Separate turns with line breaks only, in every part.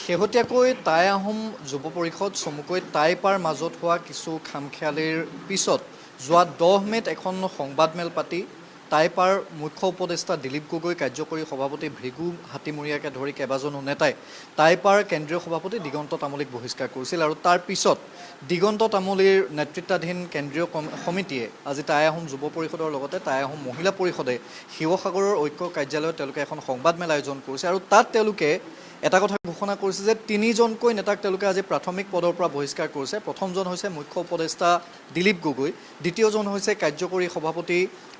শেহতীয়াকৈ টাই আহোম যুৱ পৰিষদ চমুকৈ টাইপাৰ মাজত হোৱা কিছু খামখেয়ালিৰ পিছত যোৱা 10 মে'ত এখন সংবাদমেল পাতি টাইপাৰ মুখ্য উপদেষ্টা দিলীপ গগৈ, কাৰ্যকৰী সভাপতি ভৃগু হাতীমূৰীয়াকে ধৰি কেইবাজনো নেতাই টাইপাৰ কেন্দ্ৰীয় সভাপতি দিগন্ত তামুলীক বহিষ্কাৰ কৰিছিল। আৰু তাৰ পিছত দিগন্ত তামুলীৰ নেতৃত্বাধীন কেন্দ্ৰীয় সমিতিয়ে আজি টাই আহোম যুৱ পৰিষদৰ লগতে টাই আহোম মহিলা পৰিষদে শিৱসাগৰৰ ঐক্য কাৰ্যালয়ত তেওঁলোকে এখন সংবাদমেল আয়োজন কৰিছে। আৰু তাত তেওঁলোকে এটা কথা ঘোষণা কৰিছে যে 3জনকৈ নেতাক তেওঁলোকে আজি প্ৰাথমিক পদৰ পৰা বহিষ্কাৰ কৰিছে। প্ৰথমজন হৈছে মুখ্য উপদেষ্টা দিলীপ গগৈ, দ্বিতীয়জন হৈছে কাৰ্যকৰী সভাপতি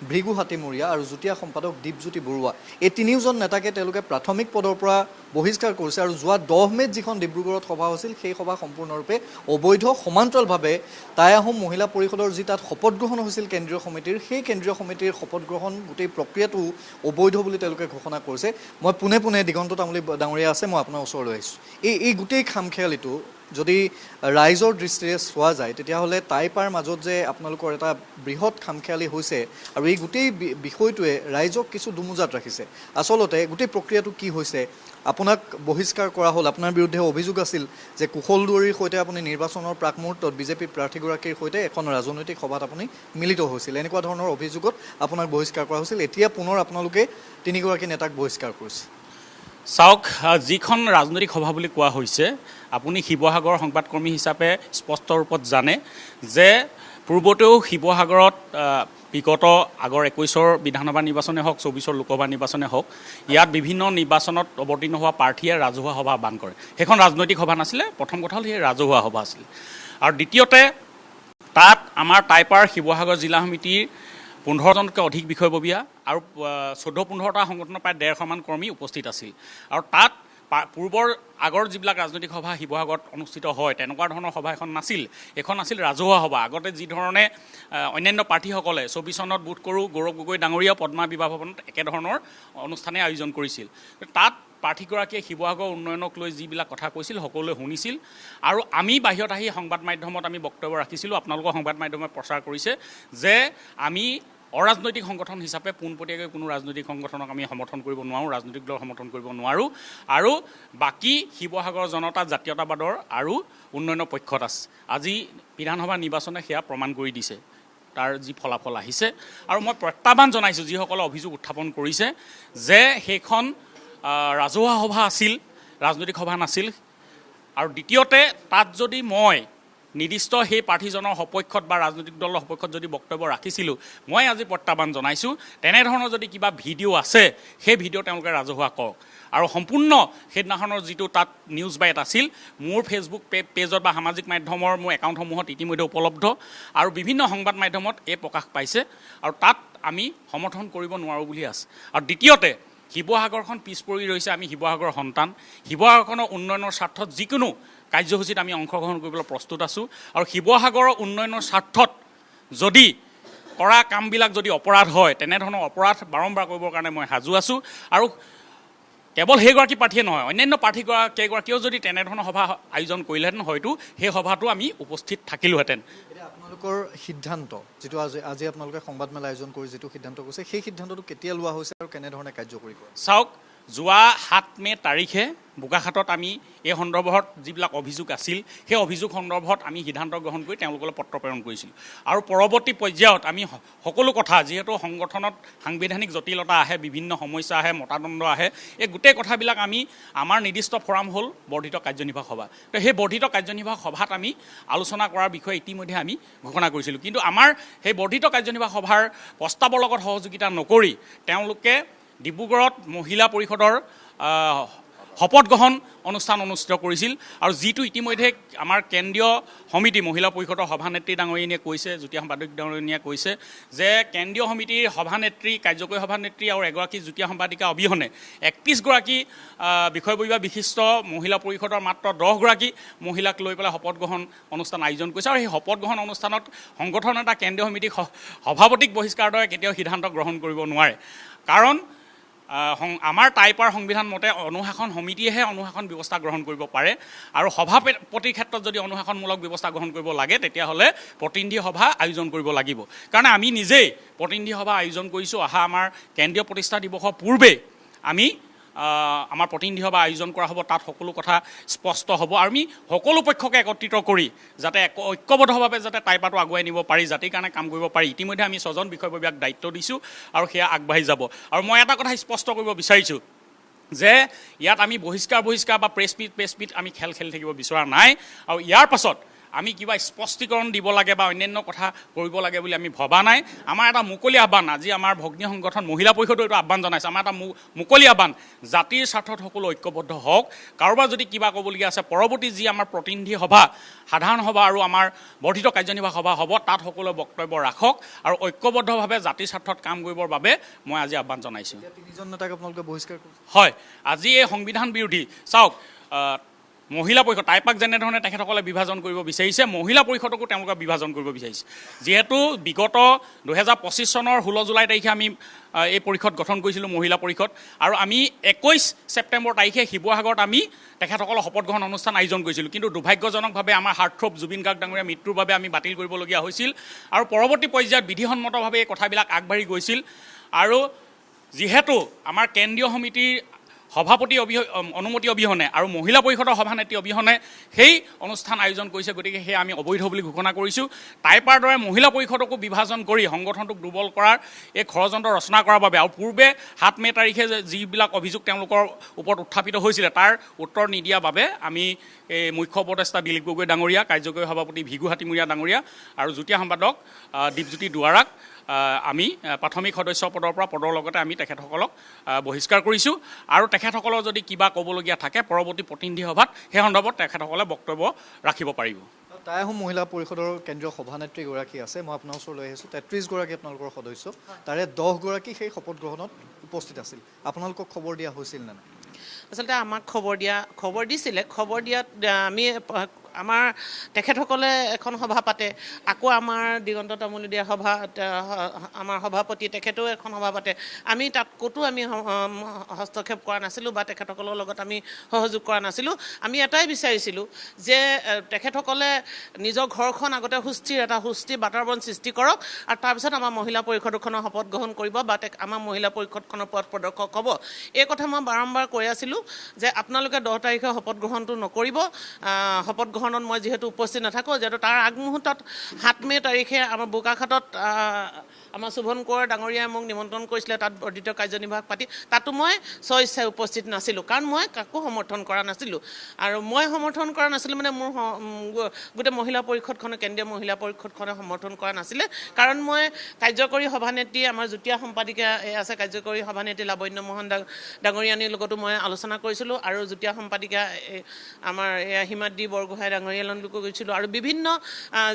ভৃগু হাতীমূৰীয়া আৰু যুটীয়া সম্পাদক দীপজ্যোতি বৰুৱা। এই 3জন নেতাকে তেওঁলোকে প্ৰাথমিক পদৰ পৰা বহিষ্কাৰ কৰিছে। আৰু যোৱা 10 মে'ত যিখন ডিব্ৰুগড়ত সভা হৈছিল সেই সভা সম্পূৰ্ণৰূপে অবৈধ। সমান্তৰালভাৱে টাই আহোম মহিলা পৰিষদৰ যি তাত শপত গ্ৰহণ হৈছিল কেন্দ্ৰীয় সমিতিৰ, সেই কেন্দ্ৰীয় সমিতিৰ শপত গ্ৰহণ গোটেই প্ৰক্ৰিয়াটো অবৈধ বুলি তেওঁলোকে ঘোষণা কৰিছে। মই পোনে পোনে দিগন্ত তামুলী ডাঙৰীয়া আছে, মই আপোনাৰ ওচৰলৈ আহিছোঁ। এই গোটেই খামখেয়ালিটো যদি ৰাইজৰ দৃষ্টিৰে চোৱা যায় তেতিয়াহ'লে টাইপাৰ মাজত যে আপোনালোকৰ এটা বৃহৎ খামখেয়ালি হৈছে আৰু এই গোটেই বিষয়টোৱে ৰাইজক কিছু দুমোজাত ৰাখিছে। আচলতে গোটেই প্ৰক্ৰিয়াটো কি হৈছে? আপোনাক বহিষ্কাৰ কৰা হ'ল, আপোনাৰ বিৰুদ্ধে অভিযোগ আছিল যে কুশল দুৱৰীৰ সৈতে আপুনি নিৰ্বাচনৰ প্ৰাক মুহূৰ্তত বিজেপি প্ৰাৰ্থীগৰাকীৰ সৈতে এখন ৰাজনৈতিক সভাত আপুনি মিলিত হৈছিল। এনেকুৱা ধৰণৰ অভিযোগত আপোনাক বহিষ্কাৰ কৰা হৈছিল। এতিয়া পুনৰ আপোনালোকে 3গৰাকী নেতাক বহিষ্কাৰ কৰিছে।
চাওক, যিখন ৰাজনৈতিক সভা বুলি কোৱা হৈছে, আপুনি শিৱসাগৰ সংবাদকৰ্মী হিচাপে স্পষ্ট ৰূপত জানে যে পূৰ্বতেও শিৱসাগৰত বিগত আগৰ 21ৰ বিধানসভা নিৰ্বাচনে হওক, 24ৰ লোকসভা নিৰ্বাচনে হওক, ইয়াত বিভিন্ন নিৰ্বাচনত অৱতীৰ্ণ হোৱা প্ৰাৰ্থীয়ে ৰাজহুৱা সভা আহ্বান কৰে। সেইখন ৰাজনৈতিক সভা নাছিলে। প্ৰথম কথা হ'ল সেই ৰাজহুৱা সভা আছিল। আৰু দ্বিতীয়তে তাত আমাৰ টাইপাৰ শিৱসাগৰ জিলা সমিতিৰ 15জনতকৈ অধিক বিষয়ববীয়া আৰু 14-15টা সংগঠনৰ প্ৰায় 150মান কৰ্মী উপস্থিত আছিল। আৰু তাত পূৰ্বৰ আগৰ যিবিলাক ৰাজনৈতিক সভা শিৱসাগৰত অনুষ্ঠিত হয় তেনেকুৱা ধৰণৰ সভা এখন নাছিল। এখন আছিল ৰাজহুৱা সভা। আগতে যি ধৰণে অন্যান্য প্ৰাৰ্থীসকলে 24 চনত বোধ কৰোঁ গৌৰৱ গগৈ ডাঙৰীয়া পদ্মা বিবাহ ভৱনত একেধৰণৰ অনুষ্ঠানে আয়োজন কৰিছিল। তাত প্ৰাৰ্থীগৰাকীয়ে শিৱসাগৰ উন্নয়নক লৈ যিবিলাক কথা কৈছিল সকলোৱে শুনিছিল। আৰু আমি বাহিৰত আহি সংবাদ মাধ্যমত আমি বক্তব্য ৰাখিছিলোঁ। আপোনালোকৰ সংবাদ মাধ্যমে প্ৰচাৰ কৰিছে যে আমি অৰাজনৈতিক সংগঠন হিচাপে পোনপটীয়াকৈ কোনো ৰাজনৈতিক সংগঠনক আমি সমৰ্থন কৰিব নোৱাৰোঁ, ৰাজনৈতিক দল সমৰ্থন কৰিব নোৱাৰোঁ। আৰু বাকী শিৱসাগৰ জনতা জাতীয়তাবাদৰ আৰু উন্নয়নৰ পক্ষত আছে। আজি বিধানসভা নিৰ্বাচনে সেয়া প্ৰমাণ কৰি দিছে, তাৰ যি ফলাফল আহিছে। আৰু মই প্ৰত্যাহ্বান জনাইছোঁ যিসকলে অভিযোগ উত্থাপন কৰিছে যে সেইখন ৰাজহুৱা সভা আছিল, ৰাজনৈতিক সভা নাছিল। আৰু দ্বিতীয়তে তাত যদি মই নিৰ্দিষ্ট সেই প্ৰাৰ্থীজনৰ সপক্ষত বা ৰাজনৈতিক দলৰ সপক্ষত যদি বক্তব্য ৰাখিছিলোঁ, মই আজি প্ৰত্যাহ্বান জনাইছোঁ তেনেধৰণৰ যদি কিবা ভিডিঅ' আছে সেই ভিডিঅ' তেওঁলোকে ৰাজহুৱা কৰক। আৰু সম্পূৰ্ণ সেইদিনাখনৰ যিটো তাত নিউজ বাইট আছিল মোৰ ফেচবুক পেজত বা সামাজিক মাধ্যমৰ মোৰ একাউণ্টসমূহত ইতিমধ্যে উপলব্ধ আৰু বিভিন্ন সংবাদ মাধ্যমত এই প্ৰকাশ পাইছে। আৰু তাত আমি সমৰ্থন কৰিব নোৱাৰোঁ বুলি আছে। আৰু দ্বিতীয়তে শিৱসাগৰখন পিছ পৰি ৰৈছে। আমি শিৱসাগৰৰ সন্তান। শিৱসাগৰখনৰ উন্নয়নৰ স্বাৰ্থত যিকোনো কাৰ্যসূচীত আমি অংশগ্ৰহণ কৰিবলৈ প্ৰস্তুত আছোঁ। আৰু শিৱসাগৰৰ উন্নয়নৰ স্বাৰ্থত যদি কৰা কামবিলাক যদি অপৰাধ হয় তেনেধৰণৰ অপৰাধ বাৰম্বাৰ কৰিবৰ কাৰণে মই সাজু আছোঁ। আৰু কেৱল সেইগৰাকী প্ৰাৰ্থীয়ে নহয়, অন্যান্য কেইগৰাকীয়েও যদি তেনেধৰণৰ সভা আয়োজন কৰিলেহেঁতেন হয়তো সেই সভাটো আমি উপস্থিত থাকিলোহেঁতেন।
আপোনালোকৰ সিদ্ধান্ত যিটো আজি আপোনালোকে সংবাদমেল আয়োজন কৰি যিটো সিদ্ধান্ত কৰিছে সেই সিদ্ধান্তটো কেতিয়া লোৱা হৈছে আৰু কেনেধৰণে কাৰ্যকৰী কৰে?
চাওক, যোৱা 7 মে' তাৰিখে বোকাখাতত আমি এই সন্দৰ্ভত যিবিলাক অভিযোগ আছিল সেই অভিযোগ সন্দৰ্ভত আমি সিদ্ধান্ত গ্ৰহণ কৰি তেওঁলোকলৈ পত্ৰ প্ৰেৰণ কৰিছিলোঁ। আৰু পৰৱৰ্তী পৰ্যায়ত আমি সকলো কথা, যিহেতু সংগঠনত সাংবিধানিক জটিলতা আহে, বিভিন্ন সমস্যা আহে, মতাদণ্ড আহে, এই গোটেই কথাবিলাক আমি আমাৰ নিৰ্দিষ্ট ফৰাম হ'ল বৰ্ধিত কাৰ্যনিৰ্বাহক সভা। তো সেই বৰ্ধিত কাৰ্যনিৰ্বাহক সভাত আমি আলোচনা কৰাৰ বিষয়ে ইতিমধ্যে আমি ঘোষণা কৰিছিলোঁ। কিন্তু আমাৰ সেই বৰ্ধিত কাৰ্যনিৰ্বাহক সভাৰ প্ৰস্তাৱৰ লগত সহযোগিতা নকৰি তেওঁলোকে ডিব্ৰুগড়ত মহিলা পৰিষদৰ শপত গ্ৰহণ অনুষ্ঠান অনুষ্ঠিত কৰিছিল। আৰু যিটো ইতিমধ্যে আমাৰ কেন্দ্ৰীয় সমিতি মহিলা পৰিষদৰ সভানেত্ৰী ডাঙৰীয়ানীয়ে কৈছে, যুটীয়া সম্পাদক ডাঙৰীয়ানীয়ে কৈছে যে কেন্দ্ৰীয় সমিতিৰ সভানেত্ৰী, কাৰ্যকৰী সভানেত্ৰী আৰু এগৰাকী যুটীয়া সম্পাদিকা অবিহনে 31গৰাকী বিষয়ববীয়া বিশিষ্ট মহিলা পৰিষদৰ মাত্ৰ 10গৰাকী মহিলাক লৈ পেলাই শপত গ্ৰহণ অনুষ্ঠান আয়োজন কৰিছে। আৰু সেই শপত গ্ৰহণ অনুষ্ঠানত সংগঠন এটা কেন্দ্ৰীয় সমিতিক সভাপতিক বহিষ্কাৰৰ দৰে কেতিয়াও সিদ্ধান্ত গ্ৰহণ কৰিব নোৱাৰে। কাৰণ আমাৰ টাইপাৰ সংবিধান মতে অনুশাসন সমিতিয়েহে অনুশাসন ব্যৱস্থা গ্ৰহণ কৰিব পাৰে। আৰু সভাপতিৰ ক্ষেত্ৰত যদি অনুশাসনমূলক ব্যৱস্থা গ্ৰহণ কৰিব লাগে তেতিয়াহ'লে প্ৰতিনিধি সভা আয়োজন কৰিব লাগিব। কাৰণ আমি নিজেই প্ৰতিনিধি সভা আয়োজন কৰিছোঁ। আমাৰ কেন্দ্ৰীয় প্ৰতিষ্ঠা দিৱসৰ পূৰ্বে আমি আমাৰ প্ৰতিনিধি সভা আয়োজন কৰা হ'ব, তাত সকলো কথা স্পষ্ট হ'ব আৰু আমি সকলো পক্ষকে একত্ৰিত কৰি যাতে ঐক্যবদ্ধভাৱে যাতে টাইপাৰটো আগুৱাই নিব পাৰি, জাতিৰ কাৰণে কাম কৰিব পাৰি। ইতিমধ্যে আমি 6জন বিষয়ববীয়াক দায়িত্ব দিছোঁ আৰু সেয়া আগবাঢ়ি যাব। আৰু মই এটা কথা স্পষ্ট কৰিব বিচাৰিছোঁ যে ইয়াত আমি বহিষ্কাৰ বা প্ৰেছ মিট আমি খেলি থাকিব বিচৰা নাই। আৰু ইয়াৰ পাছত আমি কিবা স্পষ্টীকৰণ দিব লাগে বা অন্যান্য কথা কৰিব লাগে বুলি আমি ভবা নাই। আমাৰ এটা মুকলি আহ্বান, আজি আমাৰ ভগ্নী সংগঠন মহিলা পৰিষদে এইটো আহ্বান জনাইছে, আমাৰ এটা মুকলি আহ্বান, জাতিৰ স্বাৰ্থত সকলো ঐক্যবদ্ধ হওক। কাৰোবাৰ যদি কিবা ক'বলগীয়া আছে, পৰৱৰ্তী যি আমাৰ প্ৰতিনিধি সভা, সাধাৰণ সভা আৰু আমাৰ বৰ্ধিত কাৰ্যনিৰ্বাহক সভা হ'ব, তাত সকলোৱে বক্তব্য ৰাখক আৰু ঐক্যবদ্ধভাৱে জাতিৰ স্বাৰ্থত কাম কৰিবৰ বাবে মই আজি আহ্বান জনাইছোঁ।
3জন নেতাক আপোনালোকে বহিষ্কাৰ কৰিছে?
হয়, আজি এই সংবিধান বিৰোধী, চাওক, মহিলা পৰিষদ টাইপাক যেনেধৰণে তেখেতসকলে বিভাজন কৰিব বিচাৰিছে, মহিলা পৰিষদকো তেওঁলোকে বিভাজন কৰিব বিচাৰিছে। যিহেতু বিগত 2025 চনৰ 16 জুলাই তাৰিখে আমি এই পৰিষদ গঠন কৰিছিলোঁ, মহিলা পৰিষদ, আৰু আমি 21 ছেপ্টেম্বৰ তাৰিখে শিৱসাগৰত আমি তেখেতসকলৰ শপত গ্ৰহণ অনুষ্ঠান আয়োজন কৰিছিলোঁ। কিন্তু দুৰ্ভাগ্যজনকভাৱে আমাৰ হাৰ্টথ্ৰব জুবিন গাৰ্গ ডাঙৰীয়া মৃত্যুৰ বাবে আমি বাতিল কৰিবলগীয়া হৈছিল আৰু পৰৱৰ্তী পৰ্যায়ত বিধিসন্মতভাৱে এই কথাবিলাক আগবাঢ়ি গৈছিল। আৰু যিহেতু আমাৰ কেন্দ্ৰীয় সমিতিৰ সভাপতি অনুমতি অবিহনে আৰু মহিলা পৰিষদৰ সভানেত্ৰী অবিহনে সেই অনুষ্ঠান আয়োজন কৰিছে, গতিকে সেয়া আমি অবৈধ বুলি ঘোষণা কৰিছোঁ। টাইপাৰ দৰে মহিলা পৰিষদকো বিভাজন কৰি সংগঠনটোক দুৰ্বল কৰাৰ এই ষড়যন্ত্ৰ ৰচনা কৰাৰ বাবে আৰু পূৰ্বে 7 মে তাৰিখে যিবিলাক অভিযোগ তেওঁলোকৰ ওপৰত উত্থাপিত হৈছিলে তাৰ উত্তৰ নিদিয়াৰ বাবে আমি এই মুখ্য উপদেষ্টা দিলীপ গগৈ ডাঙৰীয়া, কাৰ্যকৰী সভাপতি ভিগু হাতীমূৰীয়া ডাঙৰীয়া আৰু যুটীয়া সম্পাদক দীপজ্যোতি দুৱাৰাক আমি প্ৰাথমিক সদস্য পদৰ লগতে আমি তেখেতসকলক বহিষ্কাৰ কৰিছোঁ। আৰু তেখেতসকলৰ যদি কিবা ক'বলগীয়া থাকে পৰৱৰ্তী প্ৰতিনিধি সভাত সেই সন্দৰ্ভত তেখেতসকলে বক্তব্য ৰাখিব পাৰিব।
তাই আহোম মহিলা পৰিষদৰ কেন্দ্ৰীয় সভানেত্ৰীগৰাকী আছে, মই আপোনাৰ ওচৰলৈ আহিছোঁ। 33গৰাকী আপোনালোকৰ সদস্য, তাৰে 10গৰাকী সেই শপত গ্ৰহণত উপস্থিত আছিল। আপোনালোকক খবৰ দিয়া হৈছিল নে নাই?
আচলতে আমাক খবৰ দিছিলে। খবৰ দিয়াত আমি আমাৰ তেখেতসকলে এখন সভা পাতে, আকৌ আমাৰ দিগন্ত তামুলীয়া সভা, আমাৰ সভাপতি তেখেতেও এখন সভা পাতে। আমি তাত ক'তো আমি হস্তক্ষেপ কৰা নাছিলোঁ বা তেখেতসকলৰ লগত আমি সহযোগ কৰা নাছিলোঁ। আমি এটাই বিচাৰিছিলোঁ যে তেখেতসকলে নিজৰ ঘৰখন আগতে সুস্থিৰ বাতাবৰণ সৃষ্টি কৰক আৰু তাৰপিছত আমাৰ মহিলা পৰিষদখনৰ শপত গ্ৰহণ কৰিব বা আমাৰ মহিলা পৰিষদখনৰ পথ প্ৰদৰ্শক হ'ব। এই কথা মই বাৰম্বাৰ কৈ আছিলোঁ যে আপোনালোকে 10 তাৰিখে শপত গ্ৰহণটো নকৰিব। শপত গ্ৰহণত মই যিহেতু উপস্থিত নাথাকোঁ, যিহেতু তাৰ আগমুহূৰ্তত 7 মে তাৰিখে আমাৰ বোকাখাটত আমাৰ শোভন কোঁৱৰ ডাঙৰীয়াই মোক নিমন্ত্ৰণ কৰিছিলে, তাত বৰ্ধিত কাৰ্যনিৰ্বাহক পাতি তাতো মই স্বইচ্ছাই উপস্থিত নাছিলোঁ, কাৰণ মই কাকো সমৰ্থন কৰা নাছিলোঁ। আৰু মই সমৰ্থন কৰা নাছিলোঁ মানে মোৰ গোটেই মহিলা পৰিষদখনে, কেন্দ্ৰীয় মহিলা পৰিষদখনে সমৰ্থন কৰা নাছিলে, কাৰণ মই কাৰ্যকৰী সভানেত্ৰী আমাৰ যুটীয়া সম্পাদিকা আছে, কাৰ্যকৰী সভানেত্ৰী লাৱণ্য মোহন ডাঙৰীয়ানীৰ লগতো মই আলোচনা কৰিছিলোঁ আৰু যুটীয়া সম্পাদিকা আমাৰ হিমাদ্ৰী বৰগোহাঁই ডাঙৰীয়াৰ লগতো গৈছিলোঁ আৰু বিভিন্ন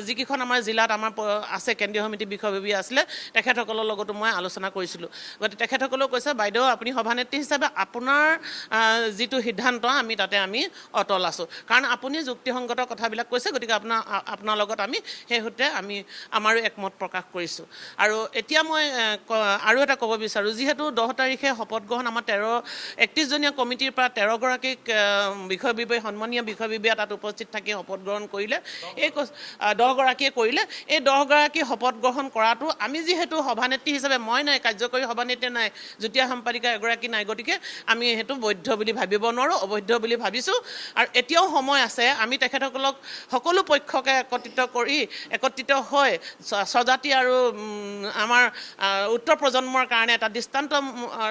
যিকেইখন আমাৰ জিলাত আমাৰ আছে কেন্দ্ৰীয় সমিতি বিষয়ববী আছিলে তেখেতসকলৰ লগতো মই আলোচনা কৰিছিলোঁ। গতিকে তেখেতসকলেও কৈছে, বাইদেউ আপুনি সভানেত্ৰী হিচাপে আপোনাৰ যিটো সিদ্ধান্ত আমি তাতে আমি অটল আছোঁ, কাৰণ আপুনি যুক্তিসংগত কথাবিলাক কৈছে, গতিকে আপোনাৰ লগত আমি সেই সূত্ৰে আমি আমাৰো একমত প্ৰকাশ কৰিছোঁ। আৰু এতিয়া মই আৰু এটা ক'ব বিচাৰোঁ, যিহেতু 10 তাৰিখে শপত গ্ৰহণ আমাৰ 31জনীয়া কমিটিৰ পৰা 13গৰাকীক বিষয়ববী, সন্মানীয় বিষয়ববীয়া তাত উপস্থিত থাকি শপত গ্ৰহণ কৰিলে, এই 10গৰাকীয়ে কৰিলে। এই 10গৰাকী শপত গ্ৰহণ কৰাটো আমি যিহেতু সভানেত্ৰী হিচাপে মই নাই, কাৰ্যকৰী সভানেত্ৰী নাই, যুটীয়া সম্পাদিকা এগৰাকী নাই, গতিকে আমি সেইটো বৈধ বুলি ভাবিব নোৱাৰোঁ, অবৈধ বুলি ভাবিছোঁ। আৰু এতিয়াও সময় আছে, আমি তেখেতসকলক সকলো পক্ষকে একত্ৰিত হৈ স্বজাতি আৰু আমাৰ উত্তৰ প্ৰজন্মৰ কাৰণে এটা দৃষ্টান্ত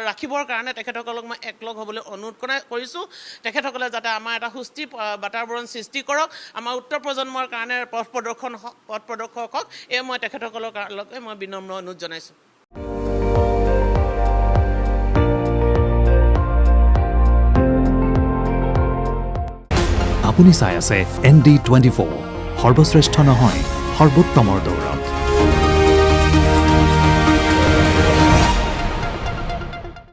ৰাখিবৰ কাৰণে তেখেতসকলক মই একলগ হ'বলৈ অনুৰোধ কৰিছোঁ। তেখেতসকলে যাতে আমাৰ এটা সুস্থিৰ বাতাবৰণ সৃষ্টি কৰক, আমাৰ উত্তৰ প্ৰজন্মৰ কাৰণে পথ প্ৰদৰ্শক হওক, এই মই তেখেতসকলৰ লগে মই বিনম্ৰ অনুৰোধ জনাইছোঁ।
আপুনি চাই আছে ND24, সৰ্বশ্ৰেষ্ঠ নহয়, সৰ্বোত্তমৰ দৌৰ।